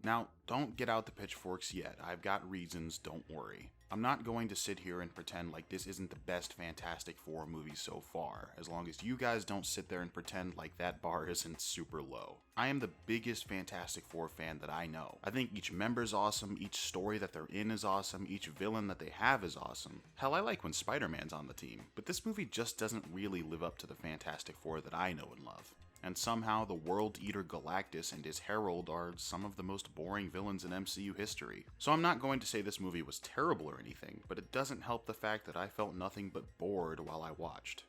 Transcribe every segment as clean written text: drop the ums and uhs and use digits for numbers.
Now, don't get out the pitchforks yet. I've got reasons, don't worry. I'm not going to sit here and pretend like this isn't the best Fantastic Four movie so far, as long as you guys don't sit there and pretend like that bar isn't super low. I am the biggest Fantastic Four fan that I know. I think each member's awesome, each story that they're in is awesome, each villain that they have is awesome. Hell, I like when Spider-Man's on the team, but this movie just doesn't really live up to the Fantastic Four that I know and love. And somehow the World Eater Galactus and his Herald are some of the most boring villains in MCU history. So I'm not going to say this movie was terrible or anything, but it doesn't help the fact that I felt nothing but bored while I watched.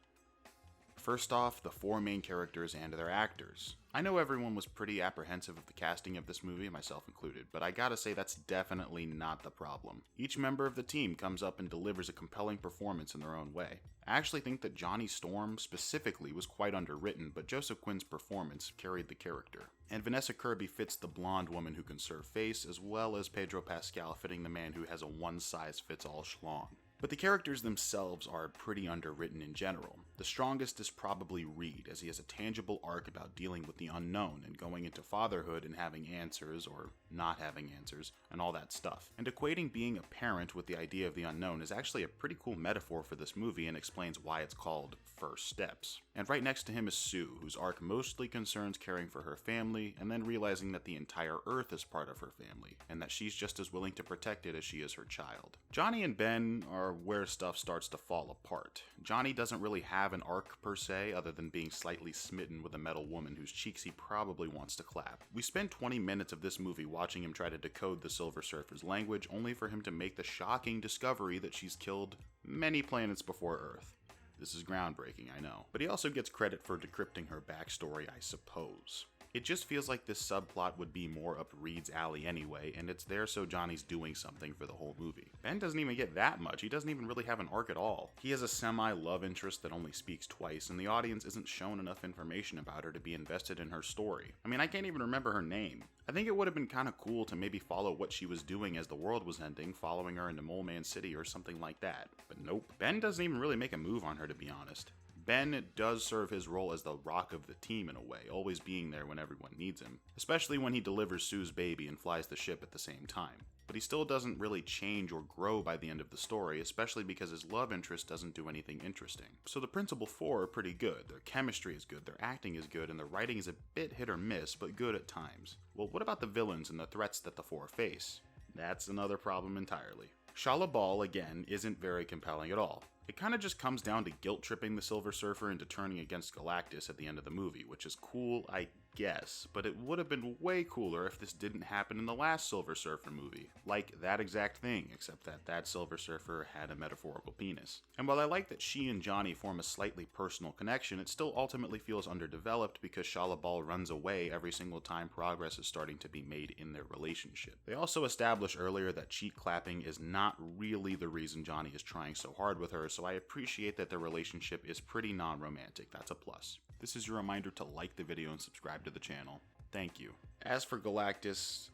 First off, the four main characters and their actors. I know everyone was pretty apprehensive of the casting of this movie, myself included, but I gotta say that's definitely not the problem. Each member of the team comes up and delivers a compelling performance in their own way. I actually think that Johnny Storm specifically was quite underwritten, but Joseph Quinn's performance carried the character. And Vanessa Kirby fits the blonde woman who can serve face, as well as Pedro Pascal fitting the man who has a one-size-fits-all schlong. But the characters themselves are pretty underwritten in general. The strongest is probably Reed, as he has a tangible arc about dealing with the unknown and going into fatherhood and having answers, or not having answers, and all that stuff. And equating being a parent with the idea of the unknown is actually a pretty cool metaphor for this movie and explains why it's called First Steps. And right next to him is Sue, whose arc mostly concerns caring for her family, and then realizing that the entire Earth is part of her family, and that she's just as willing to protect it as she is her child. Johnny and Ben are where stuff starts to fall apart. Johnny doesn't really have an arc per se, other than being slightly smitten with a metal woman whose cheeks he probably wants to clap. We spend 20 minutes of this movie watching him try to decode the Silver Surfer's language, only for him to make the shocking discovery that she's killed many planets before Earth. This is groundbreaking, I know. But he also gets credit for decrypting her backstory, I suppose. It just feels like this subplot would be more up Reed's alley anyway, and it's there so Johnny's doing something for the whole movie. Ben doesn't even get that much, he doesn't even really have an arc at all. He has a semi-love interest that only speaks twice, and the audience isn't shown enough information about her to be invested in her story. I mean, I can't even remember her name. I think it would have been kinda cool to maybe follow what she was doing as the world was ending, following her into Mole Man City or something like that. But nope. Ben doesn't even really make a move on her, to be honest. Ben does serve his role as the rock of the team in a way, always being there when everyone needs him, especially when he delivers Sue's baby and flies the ship at the same time. But he still doesn't really change or grow by the end of the story, especially because his love interest doesn't do anything interesting. So the principal four are pretty good, their chemistry is good, their acting is good, and their writing is a bit hit or miss, but good at times. Well, what about the villains and the threats that the four face? That's another problem entirely. Shala Bal, again, isn't very compelling at all. It kinda just comes down to guilt-tripping the Silver Surfer into turning against Galactus at the end of the movie, which is cool, I guess, but it would have been way cooler if this didn't happen in the last Silver Surfer movie. Like that exact thing, except that that Silver Surfer had a metaphorical penis. And while I like that she and Johnny form a slightly personal connection, it still ultimately feels underdeveloped because Shala Bal runs away every single time progress is starting to be made in their relationship. They also established earlier that cheek clapping is not really the reason Johnny is trying so hard with her, so I appreciate that their relationship is pretty non-romantic. That's a plus. This is your reminder to like the video and subscribe to the channel. Thank you. As for Galactus,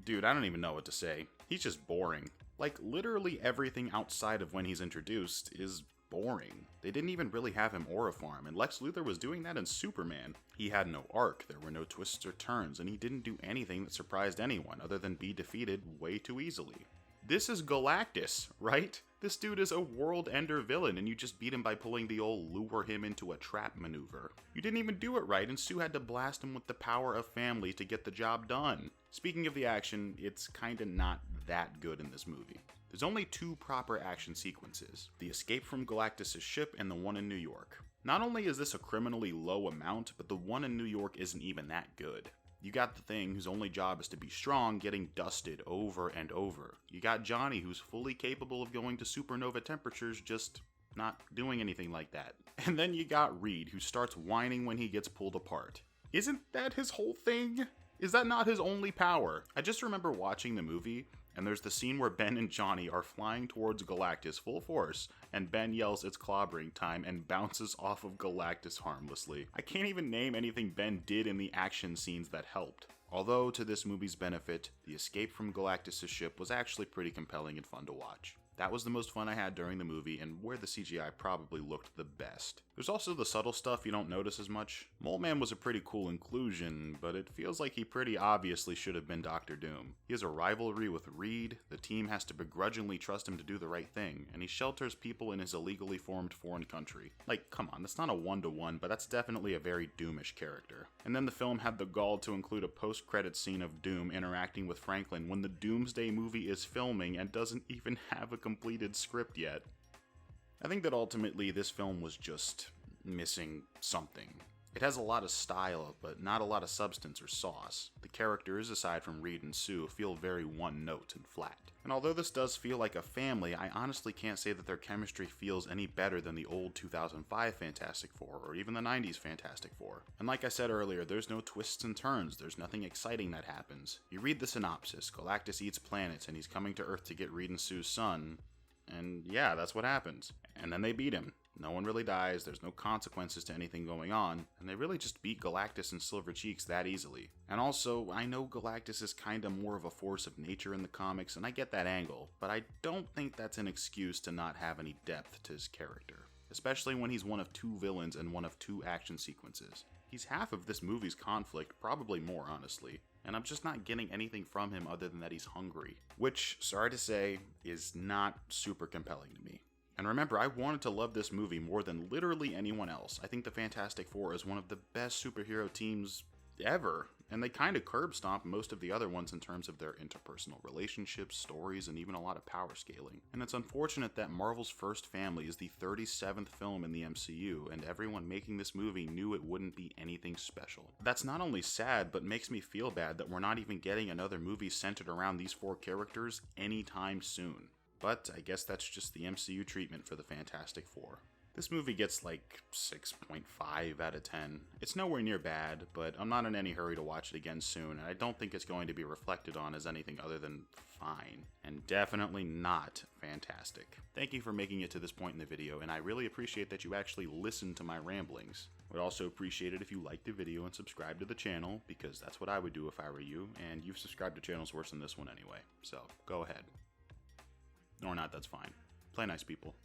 dude, I don't even know what to say. He's just boring. Like, literally everything outside of when he's introduced is boring. They didn't even really have him aura farm, and Lex Luthor was doing that in Superman. He had no arc, there were no twists or turns, and he didn't do anything that surprised anyone other than be defeated way too easily. This is Galactus, right? This dude is a world-ender villain, and you just beat him by pulling the old lure him into a trap maneuver. You didn't even do it right, and Sue had to blast him with the power of family to get the job done. Speaking of the action, it's kinda not that good in this movie. There's only two proper action sequences, the escape from Galactus' ship and the one in New York. Not only is this a criminally low amount, but the one in New York isn't even that good. You got the Thing, whose only job is to be strong, getting dusted over and over. You got Johnny, who's fully capable of going to supernova temperatures, just not doing anything like that. And then you got Reed, who starts whining when he gets pulled apart. Isn't that his whole thing? Is that not his only power? I just remember watching the movie, and there's the scene where Ben and Johnny are flying towards Galactus full force, and Ben yells it's clobbering time and bounces off of Galactus harmlessly. I can't even name anything Ben did in the action scenes that helped. Although, to this movie's benefit, the escape from Galactus' ship was actually pretty compelling and fun to watch. That was the most fun I had during the movie, and where the CGI probably looked the best. It There's also the subtle stuff you don't notice as much. Mole Man was a pretty cool inclusion, but it feels like he pretty obviously should have been Doctor Doom. He has a rivalry with Reed, the team has to begrudgingly trust him to do the right thing, and he shelters people in his illegally formed foreign country. Like, come on, that's not a one-to-one, but that's definitely a very Doomish character. And then the film had the gall to include a post-credit scene of Doom interacting with Franklin when the Doomsday movie is filming and doesn't even have a completed script yet. I think that ultimately this film was just missing something. It has a lot of style, but not a lot of substance or sauce. The characters, aside from Reed and Sue, feel very one-note and flat. And although this does feel like a family, I honestly can't say that their chemistry feels any better than the old 2005 Fantastic Four, or even the 90s Fantastic Four. And like I said earlier, there's no twists and turns, there's nothing exciting that happens. You read the synopsis, Galactus eats planets and he's coming to Earth to get Reed and Sue's son, and yeah, that's what happens. And then they beat him. No one really dies, there's no consequences to anything going on, and they really just beat Galactus and Silver Cheeks that easily. And also, I know Galactus is kinda more of a force of nature in the comics, and I get that angle, but I don't think that's an excuse to not have any depth to his character. Especially when he's one of two villains and one of two action sequences. He's half of this movie's conflict, probably more honestly, and I'm just not getting anything from him other than that he's hungry. Which, sorry to say, is not super compelling to me. And remember, I wanted to love this movie more than literally anyone else. I think the Fantastic Four is one of the best superhero teams ever, and they kind of curb stomp most of the other ones in terms of their interpersonal relationships, stories, and even a lot of power scaling. And it's unfortunate that Marvel's first family is the 37th film in the MCU, and everyone making this movie knew it wouldn't be anything special. That's not only sad, but makes me feel bad that we're not even getting another movie centered around these four characters anytime soon. But I guess that's just the MCU treatment for the Fantastic Four. This movie gets like 6.5 out of 10. It's nowhere near bad, but I'm not in any hurry to watch it again soon, and I don't think it's going to be reflected on as anything other than fine, and definitely not fantastic. Thank you for making it to this point in the video, and I really appreciate that you actually listened to my ramblings. I would also appreciate it if you liked the video and subscribed to the channel, because that's what I would do if I were you, and you've subscribed to channels worse than this one anyway, so go ahead. Or not, that's fine. Play nice, people.